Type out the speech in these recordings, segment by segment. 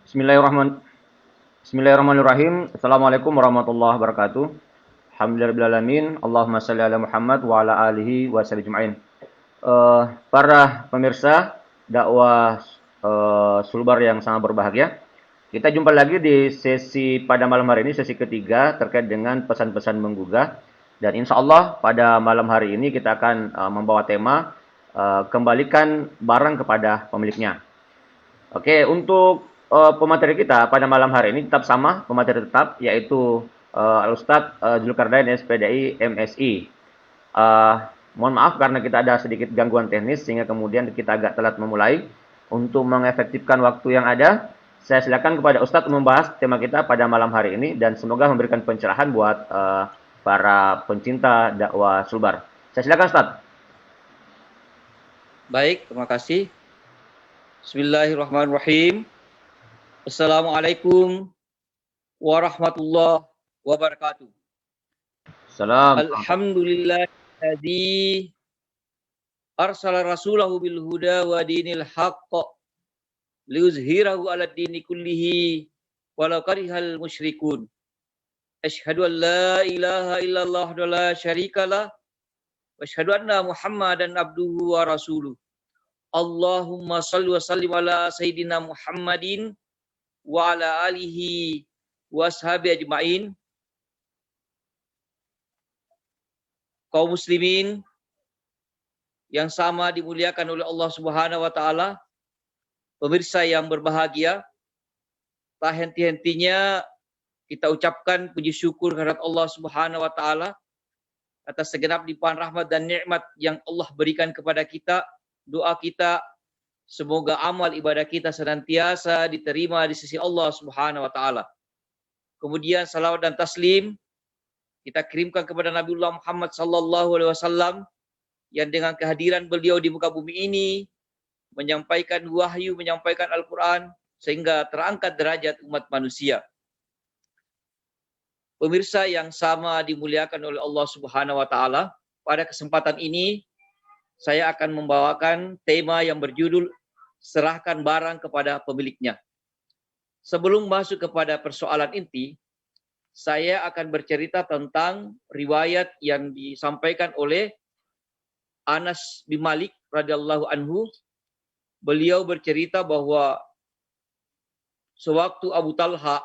Bismillahirrahman Bismillahirrahmanirrahim. Assalamualaikum warahmatullahi wabarakatuh. Alhamdulillahirrahmanirrahim. Allahumma salli ala Muhammad wa ala alihi wa sallim ajma'in. Para pemirsa dakwah Sulbar yang sangat berbahagia. Kita jumpa lagi di sesi pada malam hari ini, sesi ketiga terkait dengan pesan-pesan menggugah. Dan insya Allah pada malam hari ini kita akan membawa tema kembalikan barang kepada pemiliknya. Oke, untuk pemateri kita pada malam hari ini tetap sama, pemateri tetap, yaitu Al-Ustadz Zulkarnain SPDI MSI. Eh, Mohon maaf karena kita ada sedikit gangguan teknis sehingga kemudian kita agak telat memulai. Untuk mengefektifkan waktu yang ada, saya silakan kepada Ustadz membahas tema kita pada malam hari ini dan semoga memberikan pencerahan buat para pencinta dakwah Sulbar. Saya silakan Ustadz. Baik, terima kasih. Bismillahirrahmanirrahim. Assalamualaikum warahmatullahi wabarakatuh. Salam. Alhamdulillahilladzi arsala rasulahu bil huda wa dinil haqq liyuzhirahu 'ala dini kullihi walau karihal musyrikun. Asyhadu an la ilaha illallah wa la syarikalah wa asyhadu anna Muhammadan abduhu wa rasuluh. Allahumma salli wa sallim ala sayyidina Muhammadin wa ala alihi wa ashabi ajma'in. Kaum muslimin yang sama dimuliakan oleh Allah Subhanahu wa taala, pemirsa yang berbahagia, tak henti-hentinya kita ucapkan puji syukur kehadirat Allah Subhanahu wa taala atas segenap limpahan rahmat dan nikmat yang Allah berikan kepada kita. Doa kita semoga amal ibadah kita senantiasa diterima di sisi Allah Subhanahu wa taala. Kemudian salawat dan taslim kita kirimkan kepada Nabiullah Muhammad sallallahu alaihi wasallam yang dengan kehadiran beliau di muka bumi ini menyampaikan wahyu, menyampaikan Al-Qur'an sehingga terangkat derajat umat manusia. Pemirsa yang sama dimuliakan oleh Allah Subhanahu wa taala, pada kesempatan ini saya akan membawakan tema yang berjudul serahkan barang kepada pemiliknya. Sebelum masuk kepada persoalan inti, saya akan bercerita tentang riwayat yang disampaikan oleh Anas bin Malik radhiyallahu anhu. Beliau bercerita bahwa sewaktu Abu Talha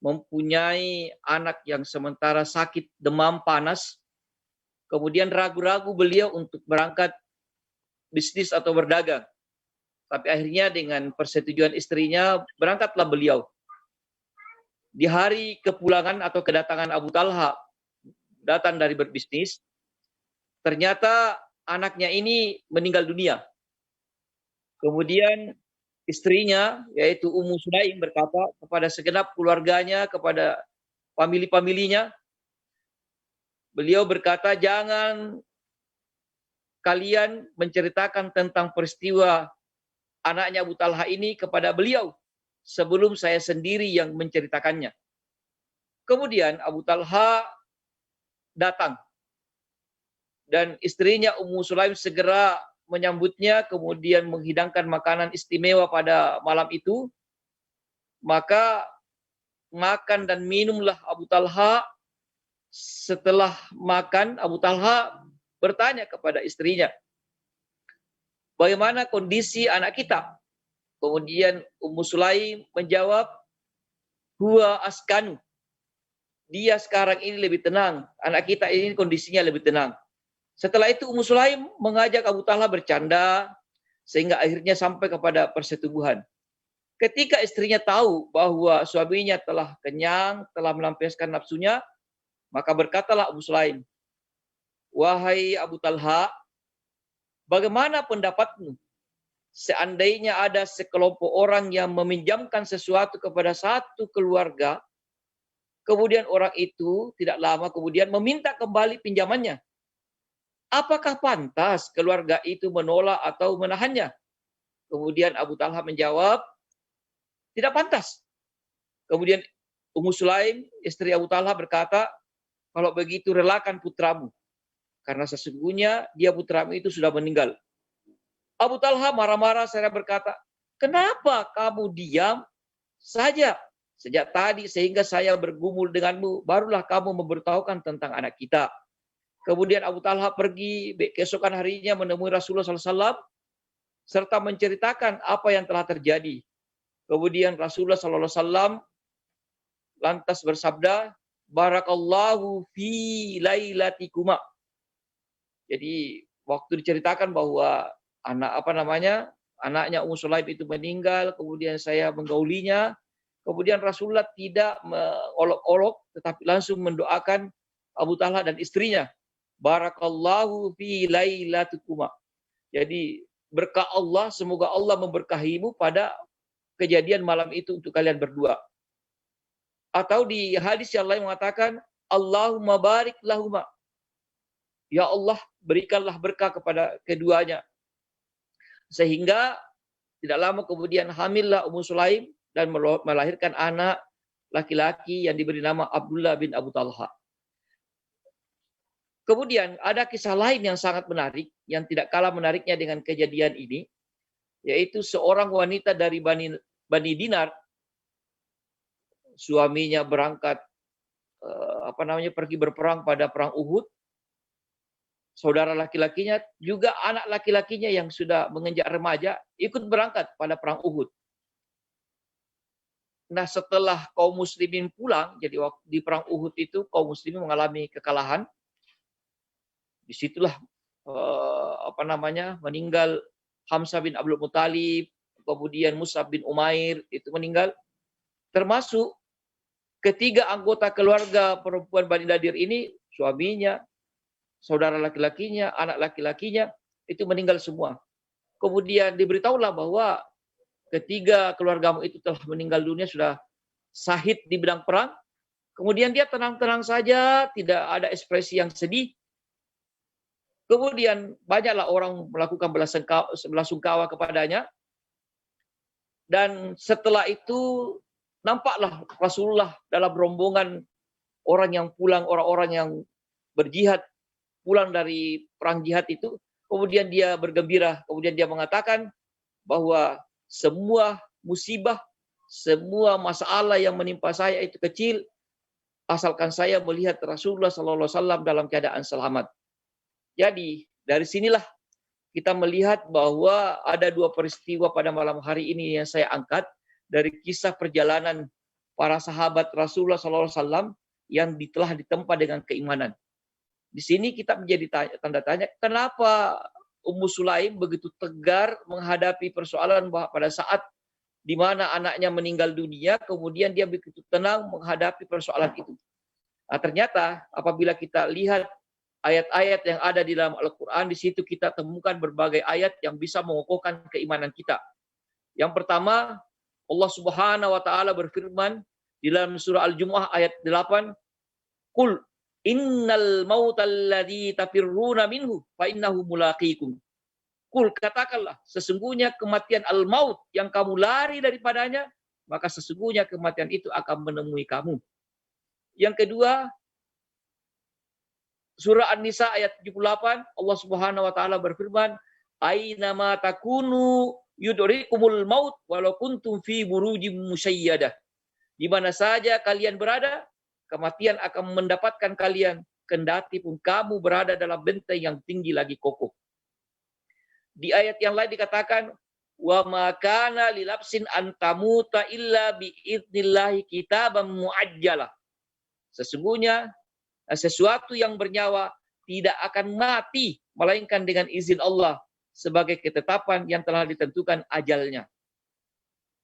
mempunyai anak yang sementara sakit demam panas, kemudian ragu-ragu beliau untuk berangkat bisnis atau berdagang. Tapi akhirnya dengan persetujuan istrinya berangkatlah beliau. Di hari kepulangan atau kedatangan Abu Talha datang dari berbisnis, ternyata anaknya ini meninggal dunia. Kemudian istrinya yaitu Ummu Sulaim berkata kepada segenap keluarganya, kepada famili-familinya, beliau berkata, jangan kalian menceritakan tentang peristiwa anaknya Abu Talha ini kepada beliau sebelum saya sendiri yang menceritakannya. Kemudian Abu Talha datang dan istrinya Ummu Sulaim segera menyambutnya, kemudian menghidangkan makanan istimewa pada malam itu. Maka makan dan minumlah Abu Talha. Setelah makan, Abu Talha bertanya kepada istrinya, bagaimana kondisi anak kita? Kemudian Ummu Sulaim menjawab, huwa askanu. Dia sekarang ini lebih tenang. Anak kita ini kondisinya lebih tenang. Setelah itu Ummu Sulaim mengajak Abu Talha bercanda sehingga akhirnya sampai kepada persetubuhan. Ketika istrinya tahu bahwa suaminya telah kenyang, telah melampiaskan nafsunya, maka berkatalah Abu Sulaim, wahai Abu Talha, bagaimana pendapatmu seandainya ada sekelompok orang yang meminjamkan sesuatu kepada satu keluarga, kemudian orang itu tidak lama kemudian meminta kembali pinjamannya? Apakah pantas keluarga itu menolak atau menahannya? Kemudian Abu Talha menjawab, tidak pantas. Kemudian Ummu Sulaim, istri Abu Talha berkata, kalau begitu relakan putramu. Karena sesungguhnya dia putramu itu sudah meninggal. Abu Talha marah-marah, saya berkata, kenapa kamu diam? saja sejak tadi sehingga saya bergumul denganmu, barulah kamu memberitahukan tentang anak kita. Kemudian Abu Talha pergi keesokan harinya menemui Rasulullah SAW serta menceritakan apa yang telah terjadi. Kemudian Rasulullah SAW lantas bersabda, Barakallahu fi lailatikuma. Jadi waktu diceritakan bahwa anaknya Ummu Sulaim itu meninggal, kemudian saya menggaulinya, kemudian Rasulullah tidak mengolok-olok tetapi langsung mendoakan Abu Talha dan istrinya. Barakallahu fi lailatikuma. Jadi berkah Allah, semoga Allah memberkahimu pada kejadian malam itu untuk kalian berdua. Atau di hadis yang lain mengatakan, Allahumma barik lahuma. Ya Allah, berikanlah berkah kepada keduanya. Sehingga tidak lama kemudian hamillah Ummu Sulaim dan melahirkan anak laki-laki yang diberi nama Abdullah bin Abu Talha. Kemudian ada kisah lain yang sangat menarik, yang tidak kalah menariknya dengan kejadian ini, yaitu seorang wanita dari Bani Dinar, suaminya berangkat pergi berperang pada perang Uhud. Saudara laki-lakinya, juga anak laki-lakinya yang sudah menginjak remaja, ikut berangkat pada perang Uhud. Nah, setelah kaum muslimin pulang, jadi waktu di perang Uhud itu kaum muslimin mengalami kekalahan. Disitulah meninggal Hamzah bin Abdul Muthalib, kemudian Mus'ab bin Umair itu meninggal. Termasuk ketiga anggota keluarga perempuan Bani Nadir ini, suaminya, saudara laki-lakinya, anak laki-lakinya, itu meninggal semua. Kemudian diberitahulah bahwa ketiga keluargamu itu telah meninggal dunia, sudah syahid di bidang perang. Kemudian dia tenang-tenang saja, tidak ada ekspresi yang sedih. Kemudian banyaklah orang melakukan belasungkawa kepadanya. Dan setelah itu nampaklah Rasulullah dalam rombongan orang yang pulang, orang-orang yang berjihad, pulang dari perang jihad itu, kemudian dia bergembira, kemudian dia mengatakan bahwa semua musibah, semua masalah yang menimpa saya itu kecil, asalkan saya melihat Rasulullah SAW dalam keadaan selamat. Jadi dari sinilah kita melihat bahwa ada dua peristiwa pada malam hari ini yang saya angkat dari kisah perjalanan para sahabat Rasulullah SAW yang telah ditempa dengan keimanan. Di sini kita menjadi tanda tanya, kenapa Ummu Sulaim begitu tegar menghadapi persoalan pada saat di mana anaknya meninggal dunia, kemudian dia begitu tenang menghadapi persoalan itu. Nah, ternyata apabila kita lihat ayat-ayat yang ada di dalam Al-Quran, di situ kita temukan berbagai ayat yang bisa mengokohkan keimanan kita. Yang pertama, Allah Subhanahu wa taala berfirman di dalam surah Al-Jumu'ah ayat 8, "Qul innal mautal ladzi tafirruna minhu fa innahu mulaqikum." Qul, katakanlah, sesungguhnya kematian al-maut yang kamu lari daripadanya, maka sesungguhnya kematian itu akan menemui kamu. Yang kedua, surah An-Nisa ayat 78, Allah Subhanahu wa taala berfirman, "Aina ma takunu yudrikumul maut walau kuntum fi burujim musyayyadah." Di mana saja kalian berada, kematian akan mendapatkan kalian, kendati pun kamu berada dalam benteng yang tinggi lagi kokoh. Di ayat yang lain dikatakan, "Wa ma kana lilabsin an tamuta illa bi idnillahi kitaban muajjalah." Sesungguhnya sesuatu yang bernyawa tidak akan mati melainkan dengan izin Allah sebagai ketetapan yang telah ditentukan ajalnya.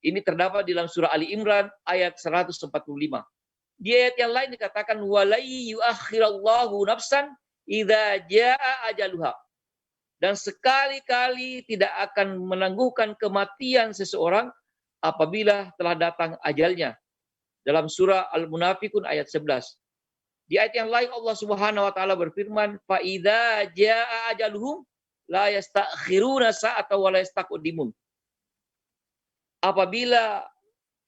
Ini terdapat di dalam surah Ali Imran ayat 145. Di ayat yang lain dikatakan, "Walai yuakhirallahu nafsan idza jaa ajaluha." Dan sekali-kali tidak akan menangguhkan kematian seseorang apabila telah datang ajalnya. Dalam surah Al-Munafiqun ayat 11. Di ayat yang lain Allah Subhanahu wa taala berfirman, "Fa idza jaa ajaluhum la yastakhiruna sa'atan wa la yastaqdimun." Apabila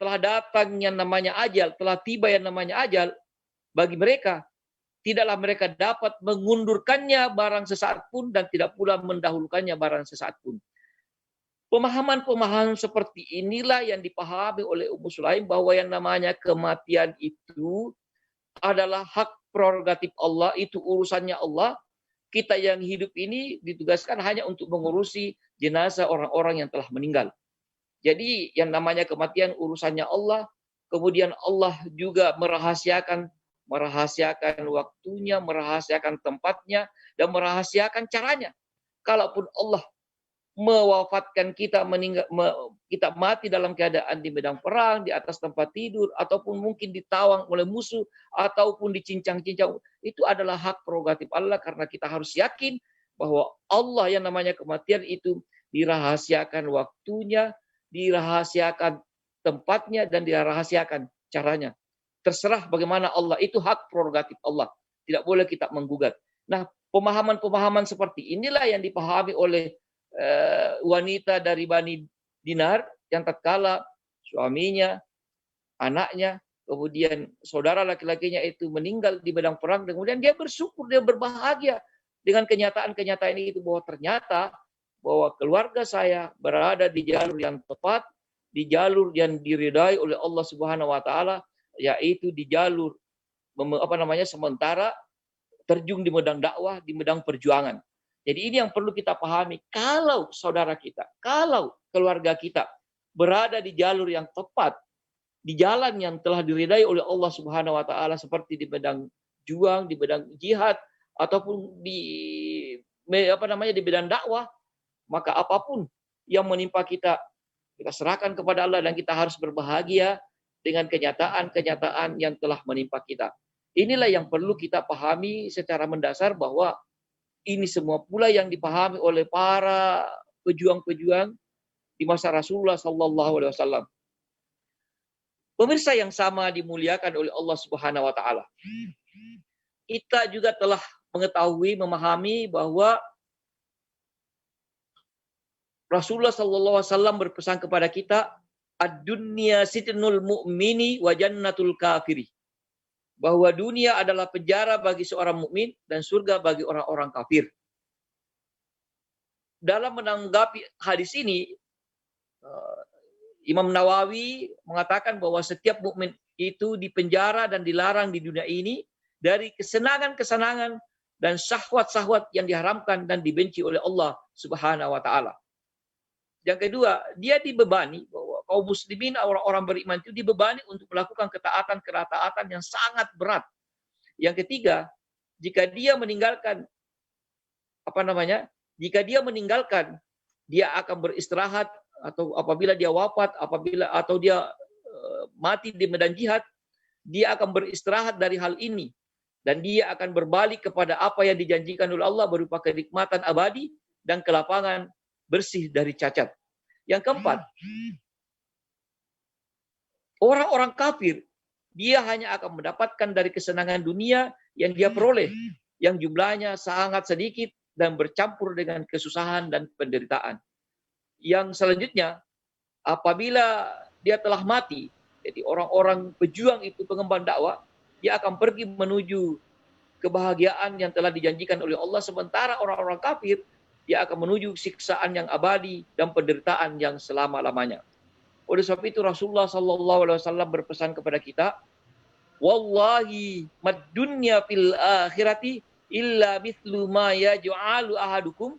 telah datang yang namanya ajal, telah tiba yang namanya ajal bagi mereka, tidaklah mereka dapat mengundurkannya barang sesaat pun dan tidak pula mendahulukannya barang sesaat pun. Pemahaman-pemahaman seperti inilah yang dipahami oleh Ummu Sulaim bahwa yang namanya kematian itu adalah hak prerogatif Allah, itu urusannya Allah. Kita yang hidup ini ditugaskan hanya untuk mengurusi jenazah orang-orang yang telah meninggal. Jadi yang namanya kematian urusannya Allah, kemudian Allah juga merahasiakan waktunya, merahasiakan tempatnya, dan merahasiakan caranya. Kalaupun Allah mewafatkan kita, kita mati dalam keadaan di medan perang, di atas tempat tidur, ataupun mungkin ditawang oleh musuh, ataupun dicincang-cincang, itu adalah hak prerogatif Allah, karena kita harus yakin bahwa Allah yang namanya kematian itu dirahasiakan waktunya, dirahasiakan tempatnya, dan dirahasiakan caranya. Terserah bagaimana Allah, itu hak prerogatif Allah. Tidak boleh kita menggugat. Nah, pemahaman-pemahaman seperti inilah yang dipahami oleh wanita dari Bani Dinar yang tatkala suaminya, anaknya, kemudian saudara laki-lakinya itu meninggal di medan perang, kemudian dia bersyukur, dia berbahagia dengan kenyataan-kenyataan itu, bahwa ternyata bahwa keluarga saya berada di jalur yang tepat, di jalur yang diridai oleh Allah Subhanahu wa taala, yaitu di jalur sementara terjun di medan dakwah, di medan perjuangan. Jadi ini yang perlu kita pahami. Kalau saudara kita, kalau keluarga kita berada di jalur yang tepat, di jalan yang telah diridai oleh Allah Subhanahu wa taala, seperti di medan juang, di medan jihad, ataupun di di medan dakwah, maka apapun yang menimpa kita, kita serahkan kepada Allah, dan kita harus berbahagia dengan kenyataan-kenyataan yang telah menimpa kita. Inilah yang perlu kita pahami secara mendasar, bahwa ini semua pula yang dipahami oleh para pejuang-pejuang di masa Rasulullah Sallallahu Alaihi Wasallam. Pemirsa yang sama dimuliakan oleh Allah Subhanahu Wa Taala. Kita juga telah mengetahui, memahami bahwa Rasulullah Sallallahu Alaihi Wasallam berpesan kepada kita, ad-dunya sitnul mu'mini wa jannatul kafiri. Bahwa dunia adalah penjara bagi seorang mukmin dan surga bagi orang-orang kafir. Dalam menanggapi hadis ini, Imam Nawawi mengatakan bahwa setiap mukmin itu dipenjara dan dilarang di dunia ini dari kesenangan-kesenangan dan syahwat-syahwat yang diharamkan dan dibenci oleh Allah Subhanahu wa taala. Yang kedua, dia dibebani, bahwa kaum muslimin, orang-orang beriman itu dibebani untuk melakukan ketaatan yang sangat berat. Yang ketiga, jika dia meninggalkan dia akan beristirahat, atau apabila dia wafat, atau dia mati di medan jihad, dia akan beristirahat dari hal ini, dan dia akan berbalik kepada apa yang dijanjikan oleh Allah berupa kenikmatan abadi dan kelapangan bersih dari cacat. Yang keempat, orang-orang kafir, dia hanya akan mendapatkan dari kesenangan dunia yang dia peroleh, yang jumlahnya sangat sedikit dan bercampur dengan kesusahan dan penderitaan. Yang selanjutnya, apabila dia telah mati, jadi orang-orang pejuang itu, pengemban dakwah, dia akan pergi menuju kebahagiaan yang telah dijanjikan oleh Allah, sementara orang-orang kafir, dia akan menuju siksaan yang abadi dan penderitaan yang selama-lamanya. Oleh sebab itu Rasulullah Sallallahu Alaihi Wasallam berpesan kepada kita, wallahi mad dunya fil akhirati illa mithlu ma yaj'alu ahadukum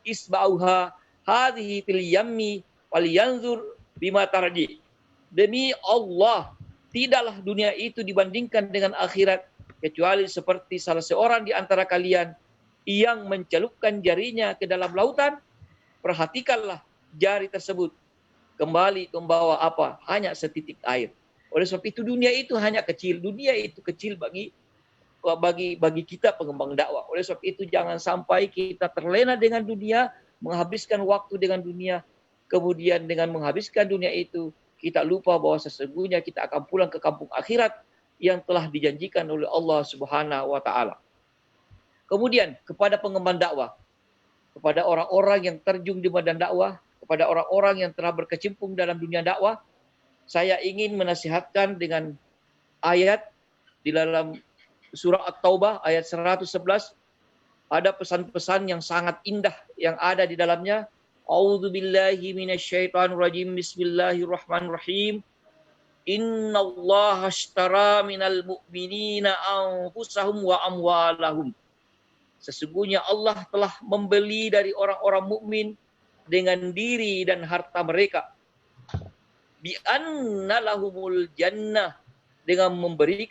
isba'uha hadhihi fil yammi wal yanzur bima tarji. Demi Allah, tidaklah dunia itu dibandingkan dengan akhirat, kecuali seperti salah seorang di antara kalian yang mencelupkan jarinya ke dalam lautan, perhatikanlah jari tersebut kembali membawa apa? Hanya setitik air. Oleh sebab itu dunia itu hanya kecil. Dunia itu kecil bagi kita pengembang dakwah. Oleh sebab itu jangan sampai kita terlena dengan dunia, menghabiskan waktu dengan dunia, kemudian dengan menghabiskan dunia itu kita lupa bahwa sesungguhnya kita akan pulang ke kampung akhirat yang telah dijanjikan oleh Allah Subhanahu wa taala. Kemudian kepada pengemban dakwah, kepada orang-orang yang terjun di medan dakwah, kepada orang-orang yang telah berkecimpung dalam dunia dakwah, saya ingin menasihatkan dengan ayat di dalam surah At-Taubah ayat 111. Ada pesan-pesan yang sangat indah yang ada di dalamnya, A'udzu billahi minasyaitonir rajim. Bismillahirrahmanirrahim. Innallaha ashtara minal mu'minina anfusahum wa amwalahum. Sesungguhnya Allah telah membeli dari orang-orang mukmin dengan diri dan harta mereka. Bi anna lahumul jannah, dengan memberi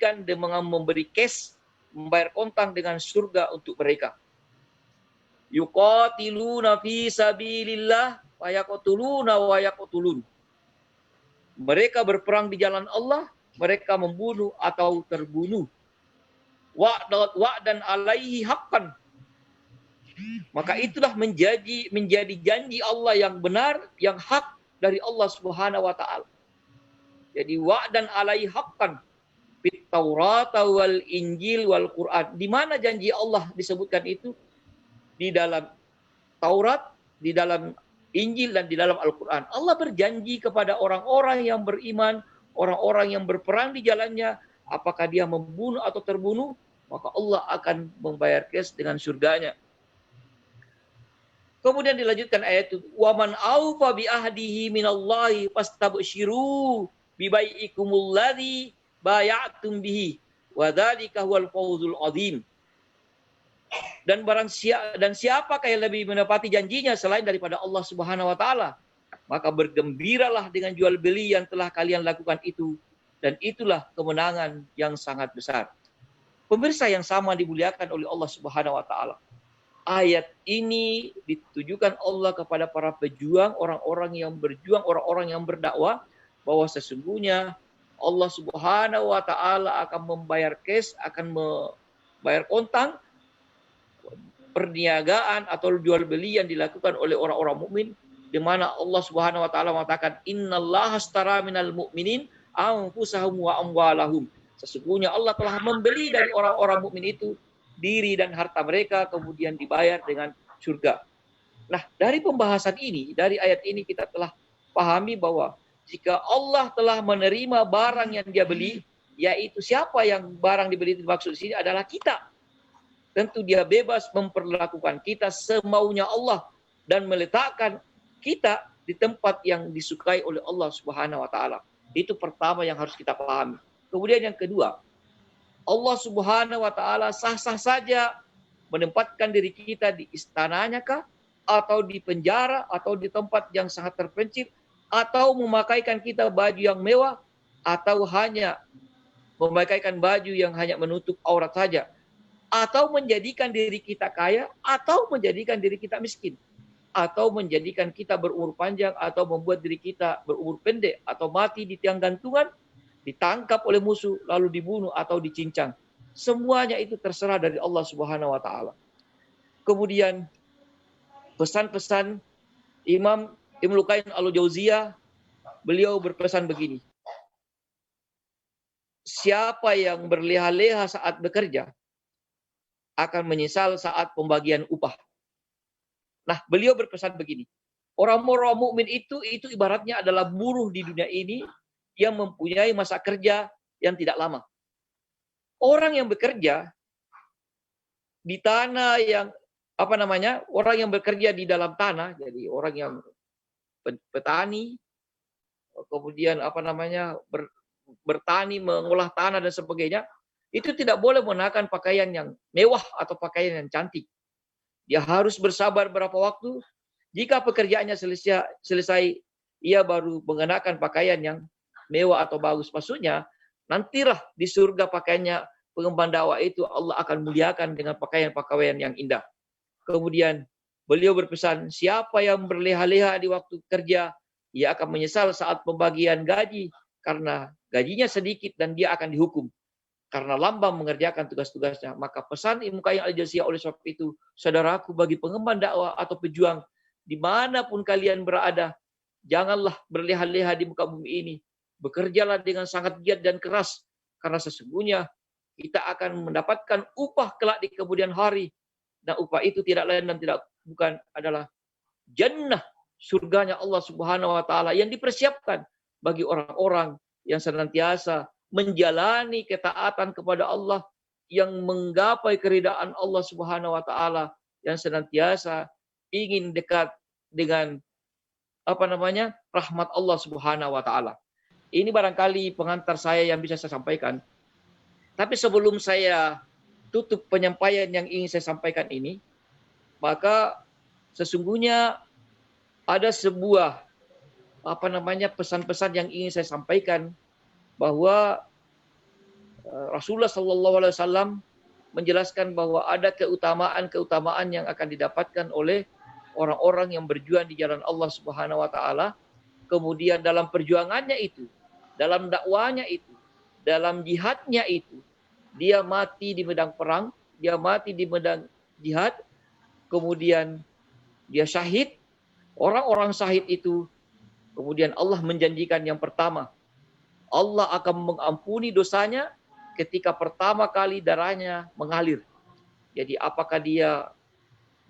cash, membayar kontang dengan surga untuk mereka. Yuqatiluna fi sabilillah wa yaqtuluna wa yaqtulun. Mereka berperang di jalan Allah, mereka membunuh atau terbunuh. Wa'dan alaihi haqqan. Maka itulah menjadi janji Allah yang benar, yang hak dari Allah Subhanahu wa taala. Jadi wa'dan alaihi haqqan fit Taurat wal Injil wal Quran. Di mana janji Allah disebutkan itu? Di dalam Taurat, di dalam Injil, dan di dalam Al-Quran. Allah berjanji kepada orang-orang yang beriman, orang-orang yang berperang di jalannya, apakah dia membunuh atau terbunuh, maka Allah akan membayar cash dengan surganya. Kemudian dilanjutkan ayat itu, waman aufa bi ahdihi minallahi fastabshiru bi bai'ikumul ladzi bay'atum bihi wa dzalika huwal fawzul 'adzim. Dan siapakah yang lebih menepati janjinya selain daripada Allah Subhanahu wa taala? Maka bergembiralah dengan jual beli yang telah kalian lakukan itu, dan itulah kemenangan yang sangat besar. Pemirsa yang sama dimuliakan oleh Allah Subhanahu wa taala. Ayat ini ditujukan Allah kepada para pejuang, orang-orang yang berjuang, orang-orang yang berdakwah, bahwa sesungguhnya Allah Subhanahu wa taala akan membayar cash, akan membayar kontang perniagaan atau jual beli yang dilakukan oleh orang-orang mukmin, di mana Allah Subhanahu wa taala mengatakan innallaha ashtara minal mu'minin anfusahum wa amwalahum. Sesungguhnya Allah telah membeli dari orang-orang mukmin itu diri dan harta mereka, kemudian dibayar dengan surga. Nah, dari pembahasan ini, dari ayat ini kita telah pahami bahwa jika Allah telah menerima barang yang dia beli, yaitu siapa yang barang dibeli dimaksud di sini adalah kita. Tentu dia bebas memperlakukan kita semaunya Allah dan meletakkan kita di tempat yang disukai oleh Allah Subhanahu wa taala. Itu pertama yang harus kita pahami. Kemudian yang kedua, Allah Subhanahu wa taala sah-sah saja menempatkan diri kita di istananya kah, atau di penjara, atau di tempat yang sangat terpencil, atau memakaikan kita baju yang mewah, atau hanya memakaikan baju yang hanya menutup aurat saja, atau menjadikan diri kita kaya, atau menjadikan diri kita miskin, atau menjadikan kita berumur panjang, atau membuat diri kita berumur pendek, atau mati di tiang gantungan, ditangkap oleh musuh, lalu dibunuh atau dicincang. Semuanya itu terserah dari Allah Subhanahu wa taala. Kemudian pesan-pesan Imam Ibnu Qayyim al-Jauziyah, beliau berpesan begini. Siapa yang berleha-leha saat bekerja akan menyesal saat pembagian upah. Nah, beliau berpesan begini. Orang-orang mukmin itu ibaratnya adalah buruh di dunia ini yang mempunyai masa kerja yang tidak lama. Orang yang bekerja di tanah yang orang yang bekerja di dalam tanah, jadi orang yang petani, kemudian bertani, mengolah tanah dan sebagainya, itu tidak boleh mengenakan pakaian yang mewah atau pakaian yang cantik. Dia harus bersabar berapa waktu. Jika pekerjaannya selesai, ia baru mengenakan pakaian yang mewah atau bagus. Maksudnya, nantilah di surga pakaiannya pengemban dakwah itu Allah akan muliakan dengan pakaian-pakaian yang indah. Kemudian beliau berpesan, siapa yang berleha-leha di waktu kerja, ia akan menyesal saat pembagian gaji karena gajinya sedikit dan dia akan dihukum karena lamban mengerjakan tugas-tugasnya. Maka pesan Ibnu Qayyim al-Jauziyah oleh sebab itu, saudaraku, bagi pengemban dakwah atau pejuang, dimanapun kalian berada, janganlah berleha-leha di muka bumi ini. Bekerjalah dengan sangat giat dan keras, karena sesungguhnya kita akan mendapatkan upah kelak di kemudian hari. Dan upah itu tidak lain dan bukan adalah jannah, surganya Allah Subhanahu wa taala yang dipersiapkan bagi orang-orang yang senantiasa menjalani ketaatan kepada Allah, yang menggapai keridaan Allah Subhanahu wa taala, yang senantiasa ingin dekat dengan rahmat Allah Subhanahu wa taala. Ini barangkali pengantar saya yang bisa saya sampaikan. Tapi sebelum saya tutup penyampaian yang ingin saya sampaikan ini, maka sesungguhnya ada sebuah pesan-pesan yang ingin saya sampaikan, bahwa Rasulullah Sallallahu Alaihi Wasallam menjelaskan bahwa ada keutamaan yang akan didapatkan oleh orang-orang yang berjuang di jalan Allah Subhanahu wa taala. Kemudian dalam perjuangannya itu, dalam dakwanya itu, dalam jihadnya itu, dia mati di medan perang, dia mati di medan jihad, kemudian dia syahid. Orang-orang syahid itu kemudian Allah menjanjikan yang pertama, Allah akan mengampuni dosanya ketika pertama kali darahnya mengalir. Jadi apakah dia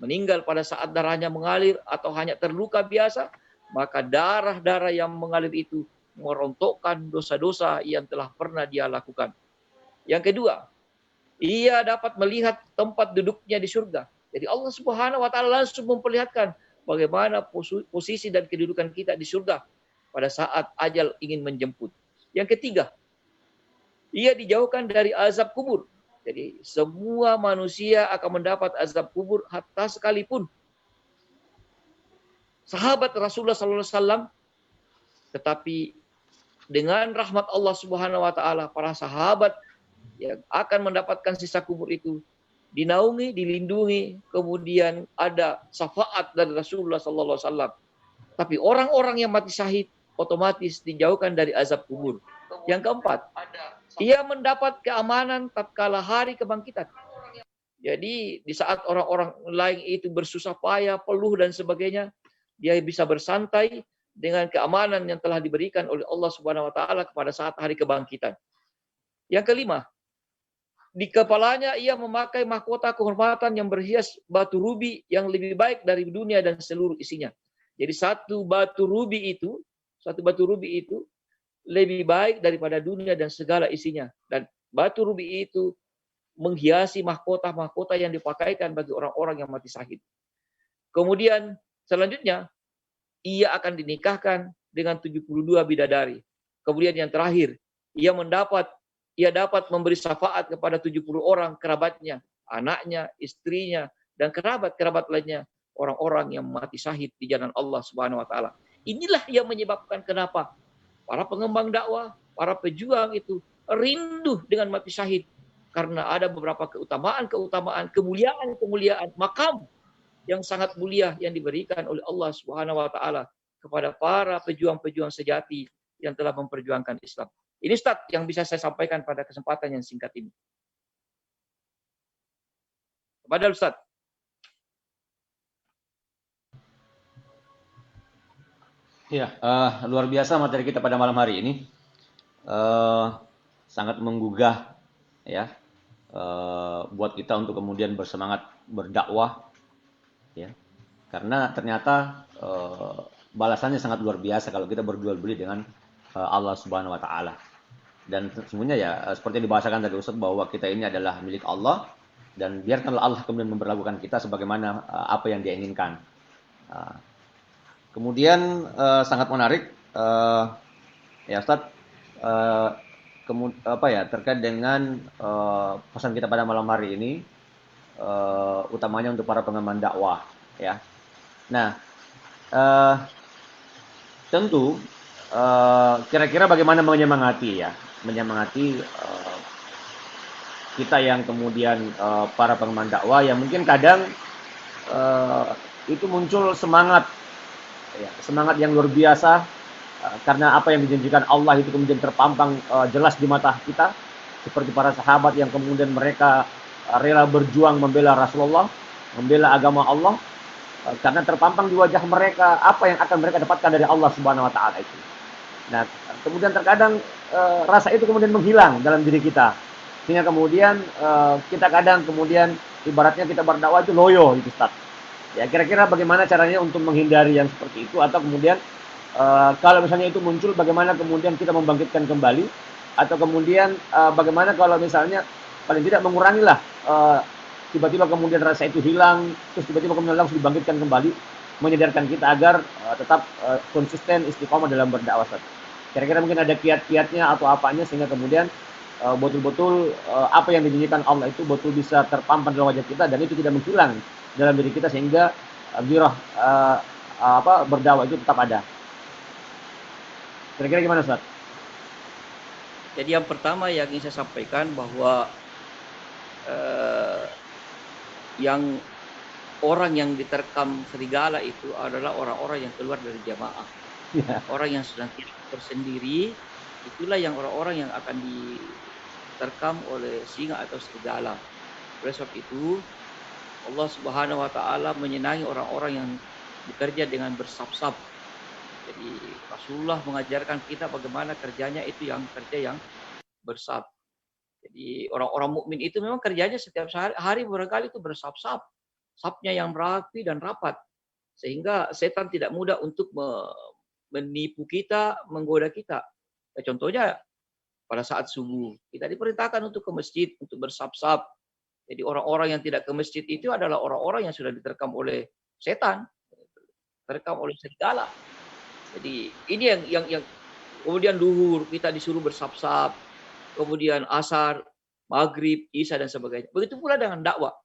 meninggal pada saat darahnya mengalir atau hanya terluka biasa, maka darah-darah yang mengalir itu merontokkan dosa-dosa yang telah pernah dia lakukan. Yang kedua, ia dapat melihat tempat duduknya di surga. Jadi Allah Subhanahu wa taala langsung memperlihatkan bagaimana posisi dan kedudukan kita di surga pada saat ajal ingin menjemput. Yang ketiga, ia dijauhkan dari azab kubur. Jadi semua manusia akan mendapat azab kubur, hatta sekalipun sahabat Rasulullah SAW, tetapi dengan rahmat Allah Subhanahu wa taala, para sahabat yang akan mendapatkan sisa kubur itu dinaungi, dilindungi, kemudian ada syafaat dari Rasulullah SAW. Tapi orang-orang yang mati syahid otomatis dijauhkan dari azab kubur. Yang keempat, ia mendapat keamanan tatkala hari kebangkitan. Jadi di saat orang-orang lain itu bersusah payah, peluh dan sebagainya, dia bisa bersantai dengan keamanan yang telah diberikan oleh Allah Subhanahu wa taala kepada saat hari kebangkitan. Yang kelima, di kepalanya ia memakai mahkota kehormatan yang berhias batu rubi yang lebih baik dari dunia dan seluruh isinya. Jadi satu batu rubi itu lebih baik daripada dunia dan segala isinya. Dan batu rubi itu menghiasi mahkota-mahkota yang dipakaikan bagi orang-orang yang mati syahid. Kemudian selanjutnya, ia akan dinikahkan dengan 72 bidadari. Kemudian yang terakhir, ia dapat memberi syafaat kepada 70 orang kerabatnya, anaknya, istrinya, dan kerabat-kerabat lainnya, orang-orang yang mati syahid di jalan Allah Subhanahu wa taala. Inilah yang menyebabkan kenapa para pengembang dakwah, para pejuang itu rindu dengan mati syahid, karena ada beberapa keutamaan, kemuliaan, makam yang sangat mulia yang diberikan oleh Allah Subhanahu wa taala kepada para pejuang-pejuang sejati yang telah memperjuangkan Islam. Ini Ustaz yang bisa saya sampaikan pada kesempatan yang singkat ini. Kepada Ustaz. Ya, luar biasa materi kita pada malam hari ini. Sangat menggugah ya, buat kita untuk kemudian bersemangat berdakwah ya. Karena ternyata balasannya sangat luar biasa kalau kita berjual beli dengan Allah Subhanahu wa taala. Dan sesungguhnya ya seperti yang dibahasakan tadi Ustaz, bahwa kita ini adalah milik Allah dan biarkanlah Allah kemudian memperlakukan kita sebagaimana apa yang Dia inginkan. Kemudian sangat menarik ya Ustaz, terkait dengan pesan kita pada malam hari ini, utamanya untuk para pengemban dakwah ya. Nah, tentu kira-kira bagaimana menyemangati kita yang kemudian para pengemban dakwah yang mungkin kadang itu muncul semangat yang luar biasa karena apa yang dijanjikan Allah itu kemudian terpampang jelas di mata kita, seperti para sahabat yang kemudian mereka rela berjuang membela Rasulullah, membela agama Allah, karena terpampang di wajah mereka apa yang akan mereka dapatkan dari Allah Subhanahu wa taala itu. Nah, kemudian terkadang rasa itu kemudian menghilang dalam diri kita, sehingga kemudian kita kadang kemudian ibaratnya kita berdakwah itu loyo itu Ustaz. Ya, kira-kira bagaimana caranya untuk menghindari yang seperti itu, atau kemudian kalau misalnya itu muncul, bagaimana kemudian kita membangkitkan kembali, atau kemudian bagaimana kalau misalnya paling tidak mengurangilah tiba-tiba kemudian rasa itu hilang, terus tiba-tiba kemudian langsung dibangkitkan kembali. menyadarkan kita agar tetap konsisten istiqomah dalam berdakwah, Ustaz. Kira-kira mungkin ada kiat-kiatnya atau apanya sehingga kemudian betul-betul apa yang dijanjikan Allah itu betul bisa terpampang dalam wajah kita dan itu tidak menghilang dalam diri kita sehingga girah berdakwah itu tetap ada. Kira-kira gimana, Ustaz? Jadi yang pertama yang ingin saya sampaikan bahwa yang orang yang diterkam serigala itu adalah orang-orang yang keluar dari jamaah. Ya. Orang yang sedang tersendiri, itulah yang orang-orang yang akan diterkam oleh singa atau serigala. Oleh sebab itu, Allah Subhanahu wa taala menyenangi orang-orang yang bekerja dengan bersab-sab. Jadi Rasulullah mengajarkan kita bagaimana kerjanya itu yang kerja yang bersab. Jadi orang-orang mukmin itu memang kerjanya setiap hari barangkali itu bersab-sab. Sabnya yang rapi dan rapat. Sehingga setan tidak mudah untuk menipu kita, menggoda kita. Ya, contohnya pada saat subuh, kita diperintahkan untuk ke masjid, untuk bersab-sab. Jadi orang-orang yang tidak ke masjid itu adalah orang-orang yang sudah diterkam oleh setan, terkam oleh serigala. Jadi ini yang kemudian duhur kita disuruh bersab-sab, kemudian asar, maghrib, isya dan sebagainya. Begitu pula dengan dakwah.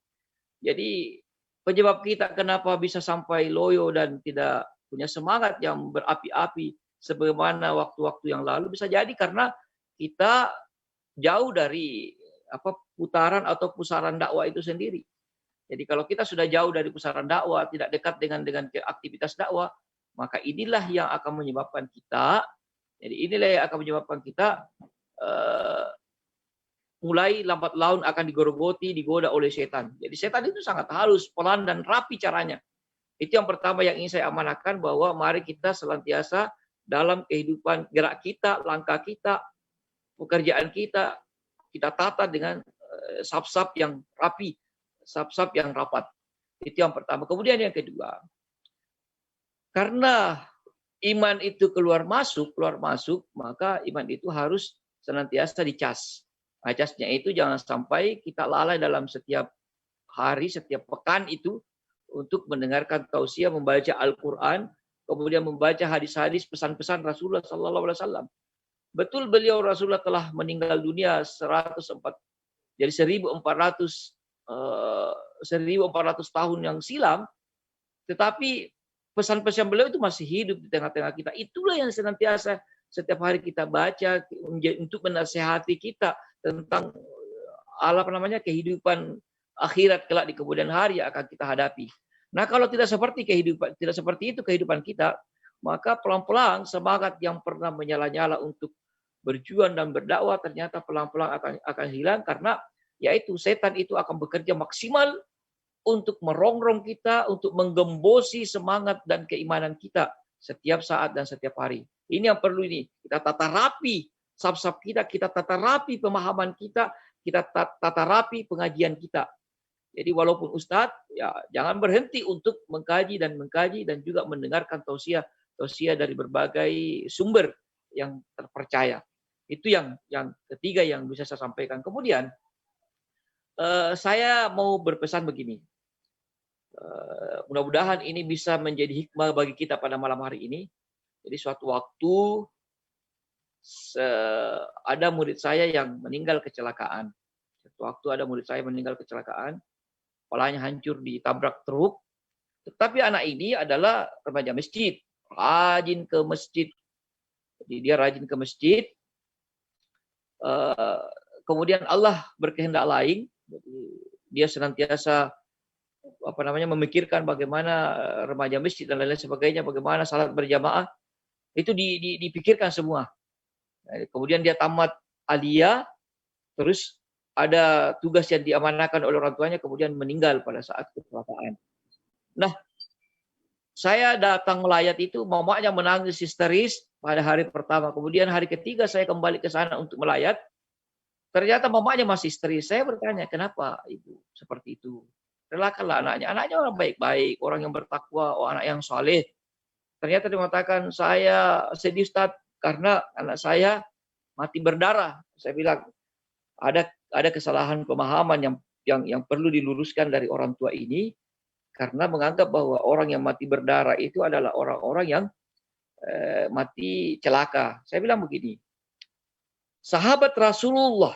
Jadi penyebab kita kenapa bisa sampai loyo dan tidak punya semangat yang berapi-api sebagaimana waktu-waktu yang lalu bisa jadi karena kita jauh dari putaran atau pusaran dakwah itu sendiri. Jadi kalau kita sudah jauh dari pusaran dakwah, tidak dekat dengan aktivitas dakwah, maka inilah yang akan menyebabkan kita, mulai lambat laun akan digerogoti, digoda oleh setan. Jadi setan itu sangat halus, pelan dan rapi caranya. Itu yang pertama yang ingin saya amanahkan bahwa mari kita senantiasa dalam kehidupan gerak kita, langkah kita, pekerjaan kita tata dengan sab-sab yang rapi, sab-sab yang rapat. Itu yang pertama. Kemudian yang kedua, karena iman itu keluar masuk, maka iman itu harus senantiasa dicas. Nah, casnya itu jangan sampai kita lalai dalam setiap hari, setiap pekan itu untuk mendengarkan tausiah, membaca Al-Quran, kemudian membaca hadis-hadis pesan-pesan Rasulullah SAW. Betul beliau Rasulullah telah meninggal dunia 1400 tahun yang silam, tetapi pesan-pesan beliau itu masih hidup di tengah-tengah kita. Itulah yang senantiasa setiap hari kita baca untuk menasihati kita tentang kehidupan akhirat kelak di kemudian hari yang akan kita hadapi. Nah, kalau tidak seperti itu kehidupan kita, maka pelan-pelan semangat yang pernah menyala-nyala untuk berjuang dan berdakwah ternyata pelan-pelan akan hilang karena yaitu setan itu akan bekerja maksimal untuk merongrong kita, untuk menggembosi semangat dan keimanan kita setiap saat dan setiap hari. Ini yang perlu kita tata rapi sab-sab kita tata rapi pemahaman kita tata rapi pengajian kita. Jadi walaupun Ustadz, ya jangan berhenti untuk mengkaji dan juga mendengarkan tausiah dari berbagai sumber yang terpercaya. Itu yang ketiga yang bisa saya sampaikan. Kemudian saya mau berpesan begini. Mudah-mudahan ini bisa menjadi hikmah bagi kita pada malam hari ini. Jadi suatu waktu ada murid saya yang meninggal kecelakaan. Kepalanya hancur ditabrak truk. Tetapi anak ini adalah remaja masjid, rajin ke masjid. Jadi dia rajin ke masjid. Kemudian Allah berkehendak lain. Jadi dia senantiasa memikirkan bagaimana remaja masjid dan lain-lain sebagainya, bagaimana salat berjamaah itu dipikirkan semua. Kemudian dia tamat aliyah, terus ada tugas yang diamanahkan oleh orang tuanya, kemudian meninggal pada saat kecelakaan. Nah, saya datang melayat itu, mamanya menangis histeris pada hari pertama. Kemudian hari ketiga saya kembali ke sana untuk melayat. Ternyata mamanya masih histeris. Saya bertanya, kenapa ibu seperti itu? Relakanlah anaknya. Anaknya orang baik-baik, orang yang bertakwa, anak yang saleh. Ternyata dia mengatakan, saya sedih Ustaz karena anak saya mati berdarah. Saya bilang, ada kesalahan pemahaman yang perlu diluruskan dari orang tua ini. Karena menganggap bahwa orang yang mati berdarah itu adalah orang-orang yang mati celaka. Saya bilang begini, sahabat Rasulullah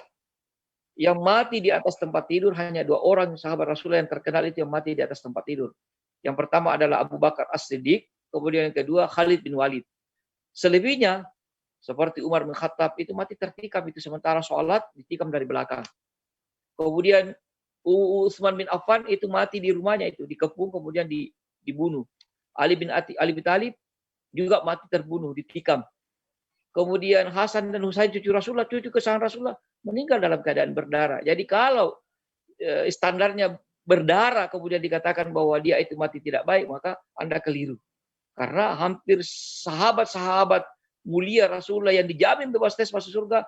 yang mati di atas tempat tidur hanya 2 orang sahabat Rasulullah yang terkenal itu yang mati di atas tempat tidur. Yang pertama adalah Abu Bakar As-Siddiq, kemudian yang kedua Khalid bin Walid. Selebihnya seperti Umar bin Khattab itu mati tertikam itu sementara sholat ditikam dari belakang. Kemudian Utsman bin Affan itu mati di rumahnya itu dikepung kemudian dibunuh. Ali bin Thalib juga mati terbunuh ditikam. Kemudian Hasan dan Husain cucu Rasulullah, cucu kesayangan Rasulullah meninggal dalam keadaan berdarah. Jadi kalau standarnya berdarah kemudian dikatakan bahwa dia itu mati tidak baik, maka Anda keliru. Karena hampir sahabat-sahabat mulia Rasulullah yang dijamin bebas tes masuk surga,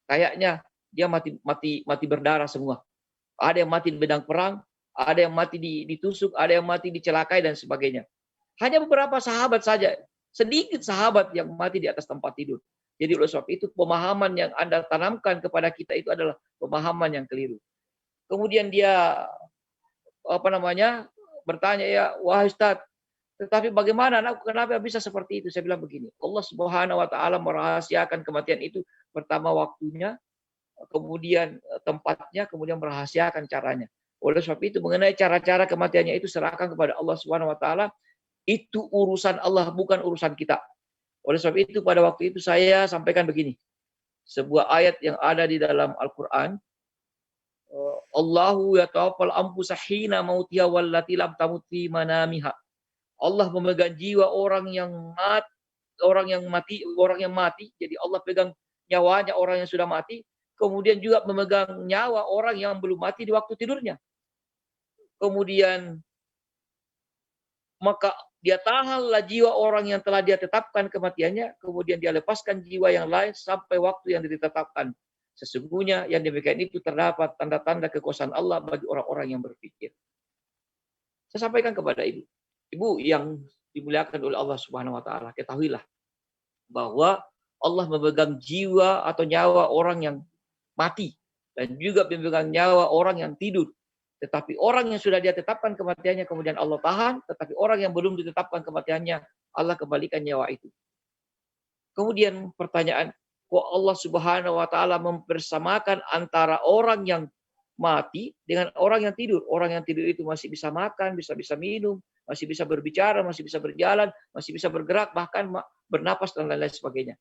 kayaknya dia mati berdarah semua. Ada yang mati di medan perang, ada yang mati ditusuk, ada yang mati dicelakai dan sebagainya. Hanya beberapa sahabat saja, sedikit sahabat yang mati di atas tempat tidur. Jadi oleh sebab itu pemahaman yang Anda tanamkan kepada kita itu adalah pemahaman yang keliru. Kemudian dia bertanya, ya wahai Ustaz, tetapi bagaimana anakku, kenapa bisa seperti itu? Saya bilang begini, Allah Subhanahu wa taala merahasiakan kematian itu pertama waktunya, kemudian tempatnya, kemudian merahasiakan caranya. Oleh sebab itu mengenai cara-cara kematiannya itu serahkan kepada Allah Subhanahu wa taala. Itu urusan Allah, bukan urusan kita. Oleh sebab itu pada waktu itu saya sampaikan begini. Sebuah ayat yang ada di dalam Al-Qur'an, Allahu yatawaffal anfusa hina mautiha wallati lam tamut fi manamiha. Allah memegang jiwa orang yang mati. Jadi Allah pegang nyawanya orang yang sudah mati, kemudian juga memegang nyawa orang yang belum mati di waktu tidurnya. Kemudian maka dia tahanlah jiwa orang yang telah dia tetapkan kematiannya, kemudian dia lepaskan jiwa yang lain sampai waktu yang ditetapkan. Sesungguhnya yang demikian itu terdapat tanda-tanda kekuasaan Allah bagi orang-orang yang berpikir. Saya sampaikan kepada ibu yang dimuliakan oleh Allah Subhanahu wa taala, ketahuilah bahwa Allah memegang jiwa atau nyawa orang yang mati dan juga memegang nyawa orang yang tidur. Tetapi orang yang sudah dia tetapkan kematiannya kemudian Allah tahan, tetapi orang yang belum ditetapkan kematiannya Allah kembalikan nyawa itu. Kemudian pertanyaan, kok Allah Subhanahu wa taala mempersamakan antara orang yang mati dengan orang yang tidur? Orang yang tidur itu masih bisa makan, bisa minum, masih bisa berbicara, masih bisa berjalan, masih bisa bergerak, bahkan bernapas dan lain-lain sebagainya.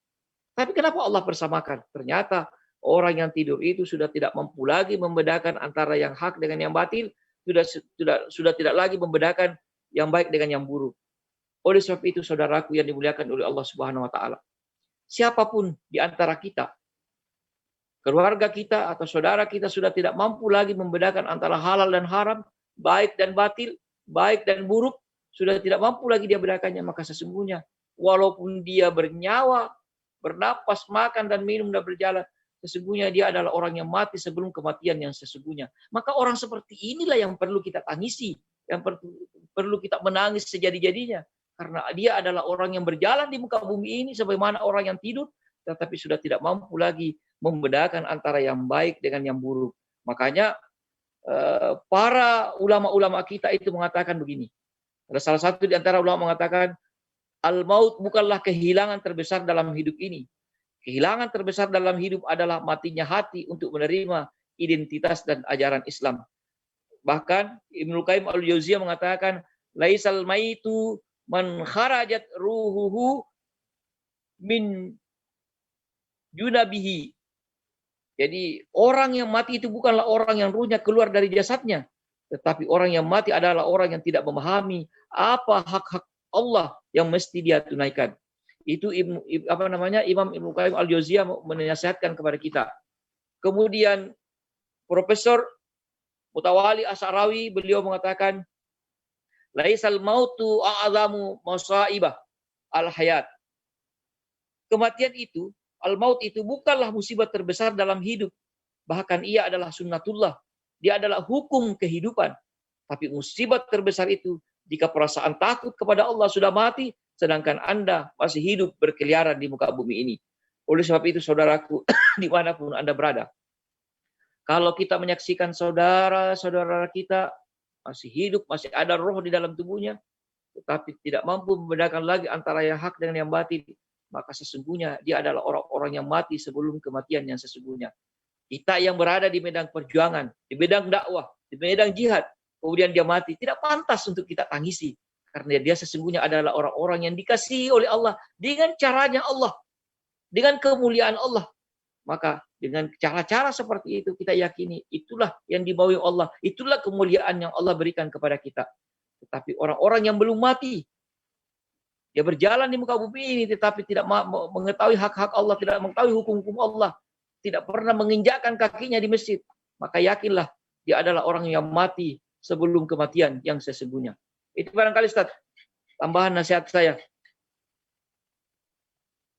Tapi kenapa Allah persamakan? Ternyata orang yang tidur itu sudah tidak mampu lagi membedakan antara yang hak dengan yang batil, sudah tidak lagi membedakan yang baik dengan yang buruk. Oleh sebab itu saudaraku yang dimuliakan oleh Allah Subhanahu wa taala, siapapun di antara kita, keluarga kita atau saudara kita sudah tidak mampu lagi membedakan antara halal dan haram, baik dan batil, baik dan buruk, sudah tidak mampu lagi dia bedakannya, maka sesungguhnya walaupun dia bernyawa, bernapas, makan dan minum dan berjalan, sesungguhnya dia adalah orang yang mati sebelum kematian yang sesungguhnya. Maka orang seperti inilah yang perlu kita tangisi, yang perlu kita menangis sejadi-jadinya. Karena dia adalah orang yang berjalan di muka bumi ini sebagaimana orang yang tidur, tetapi sudah tidak mampu lagi membedakan antara yang baik dengan yang buruk. Makanya para ulama-ulama kita itu mengatakan begini. Ada salah satu di antara ulama mengatakan, al-maut bukanlah kehilangan terbesar dalam hidup ini. Kehilangan terbesar dalam hidup adalah matinya hati untuk menerima identitas dan ajaran Islam. Bahkan Ibnu Qayyim al-Jauziyah mengatakan, laisal maitu man kharajat ruhuhu min junabihi. Jadi orang yang mati itu bukanlah orang yang ruhnya keluar dari jasadnya, tetapi orang yang mati adalah orang yang tidak memahami apa hak-hak Allah yang mesti dia tunaikan. Itu Imam Ibnu Qayyim al-Jauziyah menasihatkan kepada kita. Kemudian Profesor Mutawali Asy'arawi beliau mengatakan, laisal mautu a'zamu masaibah al-hayat. Kematian itu, al-maut itu bukanlah musibah terbesar dalam hidup. Bahkan ia adalah sunnatullah. Dia adalah hukum kehidupan. Tapi musibah terbesar itu jika perasaan takut kepada Allah sudah mati, sedangkan Anda masih hidup berkeliaran di muka bumi ini. Oleh sebab itu saudaraku, dimanapun Anda berada, kalau kita menyaksikan saudara-saudara kita masih hidup, masih ada roh di dalam tubuhnya, tetapi tidak mampu membedakan lagi antara yang hak dengan yang batil, maka sesungguhnya dia adalah orang-orang yang mati sebelum kematian yang sesungguhnya. Kita yang berada di medan perjuangan, di medan dakwah, di medan jihad, kemudian dia mati, tidak pantas untuk kita tangisi. Karena dia sesungguhnya adalah orang-orang yang dikasihi oleh Allah dengan caranya Allah, dengan kemuliaan Allah. Maka dengan cara-cara seperti itu kita yakini itulah yang dibawa Allah, itulah kemuliaan yang Allah berikan kepada kita. Tetapi orang-orang yang belum mati, dia berjalan di muka bumi ini tetapi tidak mengetahui hak-hak Allah, tidak mengetahui hukum-hukum Allah, tidak pernah menginjakkan kakinya di masjid, maka yakinlah dia adalah orang yang mati sebelum kematian yang sesungguhnya. Itu barangkali Ustaz, tambahan nasihat saya.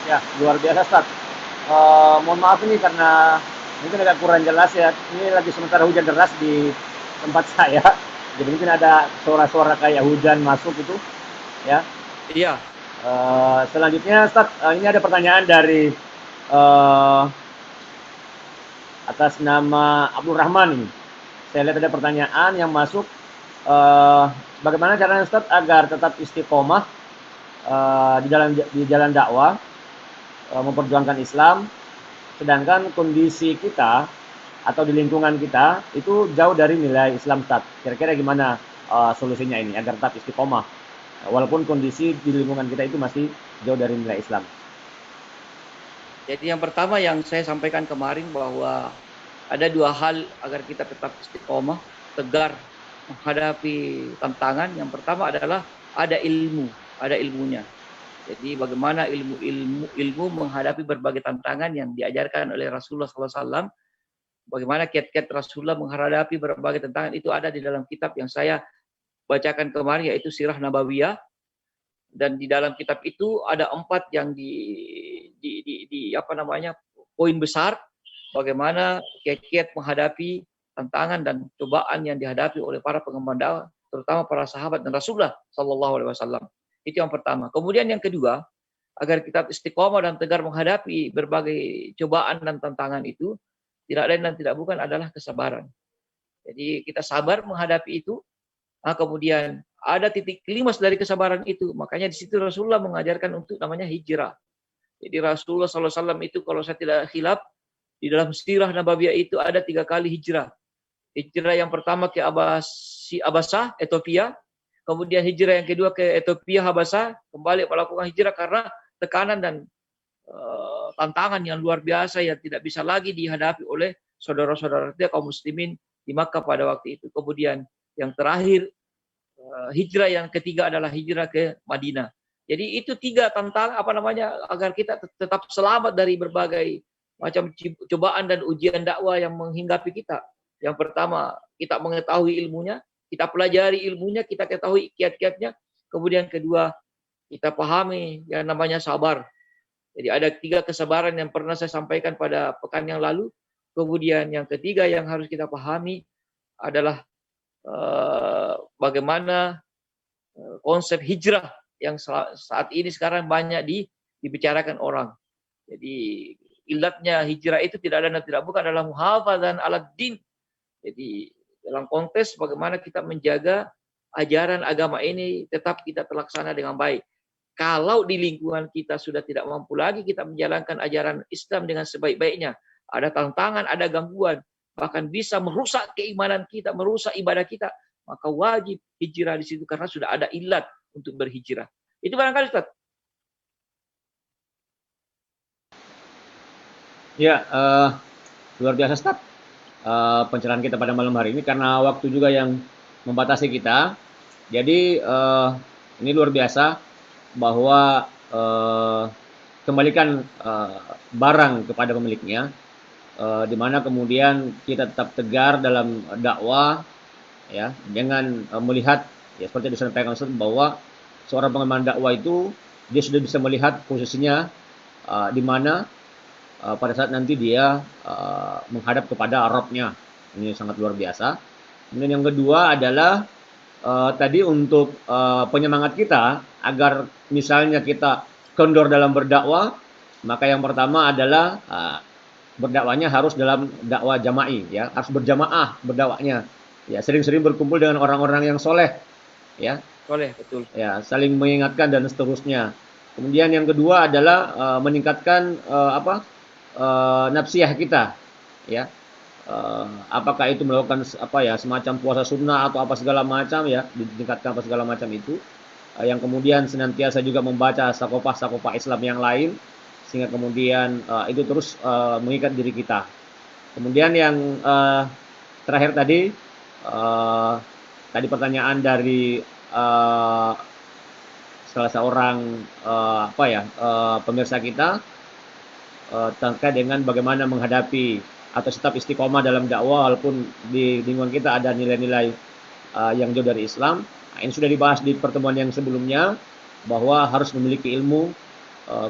Ya, luar biasa Ustaz. Mohon maaf ini karena mungkin agak kurang jelas ya. Ini lagi sementara hujan deras di tempat saya. Jadi mungkin ada suara-suara kayak hujan masuk itu, ya. Iya. Selanjutnya Ustaz, ini ada pertanyaan dari atas nama Abdul Rahman ini. Saya lihat ada pertanyaan yang masuk. Bagaimana caranya Ustaz agar tetap istiqomah di jalan dakwah, memperjuangkan Islam, sedangkan kondisi kita atau di lingkungan kita itu jauh dari nilai Islam Ustaz. Kira-kira gimana solusinya ini agar tetap istiqomah walaupun kondisi di lingkungan kita itu masih jauh dari nilai Islam? Jadi yang pertama yang saya sampaikan kemarin bahwa ada dua hal agar kita tetap istiqomah, tegar menghadapi tantangan. Yang pertama adalah ada ilmunya. Jadi bagaimana ilmu menghadapi berbagai tantangan yang diajarkan oleh Rasulullah SAW. Bagaimana kiat-kiat Rasulullah menghadapi berbagai tantangan itu ada di dalam kitab yang saya bacakan kemarin, yaitu Sirah Nabawiyah. Dan di dalam kitab itu ada 4 yang poin besar bagaimana kiat-kiat menghadapi tantangan dan cobaan yang dihadapi oleh para pengemban dakwah, terutama para sahabat dan Rasulullah Sallallahu Alaihi Wasallam. Itu yang pertama. Kemudian yang kedua, agar kita istiqomah dan tegar menghadapi berbagai cobaan dan tantangan itu, tidak lain dan tidak bukan adalah kesabaran. Jadi kita sabar menghadapi itu. Kemudian ada titik klimas dari kesabaran itu. Makanya di situ Rasulullah mengajarkan untuk namanya hijrah. Jadi Rasulullah SAW itu kalau saya tidak khilaf, di dalam Sirah Nabawiyah itu ada 3 kali hijrah. Hijrah yang pertama ke Abasah, Ethiopia. Kemudian hijrah yang kedua ke Ethiopia, Habasah. Kembali melakukan hijrah karena tekanan dan tantangan yang luar biasa yang tidak bisa lagi dihadapi oleh saudara-saudara kita kaum muslimin di Makkah pada waktu itu. Kemudian yang terakhir, hijrah yang ketiga adalah hijrah ke Madinah. Jadi itu 3 tantangan agar kita tetap selamat dari berbagai macam cobaan dan ujian dakwah yang menghinggapi kita. Yang pertama, kita mengetahui ilmunya, kita pelajari ilmunya, kita ketahui kiat-kiatnya. Kemudian kedua, kita pahami yang namanya sabar. Jadi ada 3 kesabaran yang pernah saya sampaikan pada pekan yang lalu. Kemudian yang ketiga yang harus kita pahami adalah bagaimana konsep hijrah yang saat ini sekarang banyak dibicarakan orang. Jadi ilatnya hijrah itu tidak ada dan tidak bukan adalah muhafadzan ala din. Jadi dalam konteks bagaimana kita menjaga ajaran agama ini tetap kita terlaksana dengan baik. Kalau di lingkungan kita sudah tidak mampu lagi kita menjalankan ajaran Islam dengan sebaik-baiknya, ada tantangan, ada gangguan, bahkan bisa merusak keimanan kita, merusak ibadah kita, maka wajib hijrah di situ karena sudah ada ilat untuk berhijrah. Itu barangkali Ustaz. Ya, luar biasa Ustaz. Pencerahan kita pada malam hari ini karena waktu juga yang membatasi kita. Jadi ini luar biasa bahwa kembalikan barang kepada pemiliknya, di mana kemudian kita tetap tegar dalam dakwah, ya, dengan melihat ya seperti yang disampaikan Ustaz bahwa seorang pengemban dakwah itu dia sudah bisa melihat posisinya di mana pada saat nanti dia menghadap kepada Rabb-nya. Ini sangat luar biasa. Kemudian yang kedua adalah tadi untuk penyemangat kita agar misalnya kita kendor dalam berdakwah, maka yang pertama adalah berdakwahnya harus dalam dakwah jama'i, ya, harus berjamaah berdakwahnya. Ya, sering-sering berkumpul dengan orang-orang yang soleh, ya, Boleh, betul. ya, saling mengingatkan dan seterusnya. Kemudian yang kedua adalah meningkatkan nafsiyah kita, ya. Apakah itu melakukan semacam puasa sunnah atau apa segala macam ya, ditingkatkan apa segala macam itu. Yang kemudian senantiasa juga membaca sakopah-sakopah Islam yang lain sehingga kemudian itu terus mengikat diri kita. Kemudian yang terakhir tadi uh, pertanyaan dari uh, salah seorang pemirsa kita terkait dengan bagaimana menghadapi atau tetap istiqomah dalam dakwah walaupun di lingkungan kita ada nilai-nilai yang jauh dari Islam. Nah, ini sudah dibahas di pertemuan yang sebelumnya bahwa harus memiliki ilmu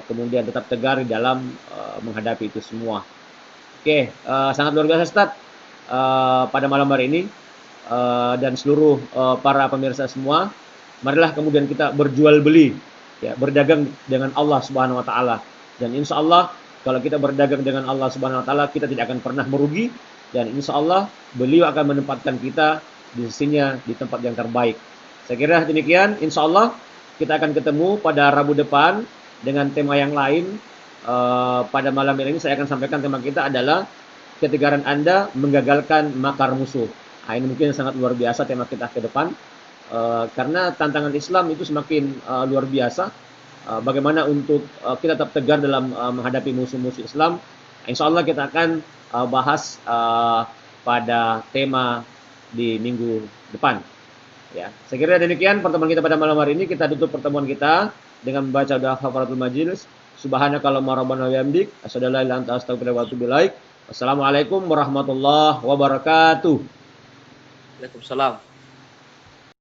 kemudian tetap tegar di dalam menghadapi itu semua. Oke, sangat luar biasa Ustaz pada malam hari ini dan seluruh para pemirsa semua. Marilah kemudian kita berjual beli, ya, berdagang dengan Allah Subhanahu Wa Taala. Dan insya Allah kalau kita berdagang dengan Allah Subhanahu Wa Taala kita tidak akan pernah merugi dan insya Allah beliau akan menempatkan kita di sisinya di tempat yang terbaik. Saya kira demikian. Insya Allah kita akan ketemu pada Rabu depan dengan tema yang lain. Pada malam ini saya akan sampaikan tema kita adalah ketegaran Anda menggagalkan makar musuh. Nah, ini mungkin sangat luar biasa tema kita ke depan. Karena tantangan Islam itu semakin luar biasa. Bagaimana untuk kita tetap tegar dalam menghadapi musuh-musuh Islam. Insya Allah kita akan bahas pada tema di minggu depan. Ya, saya kira demikian pertemuan kita pada malam hari ini. Kita tutup pertemuan kita dengan membaca doa kafaratul majelis. Subhanakallahumma rabbana wa bihamdik, asyhadu an la ilaha illa anta astaghfiruka wa atubu ilaik. Wassalamualaikum warahmatullahi wabarakatuh. Waalaikumsalam.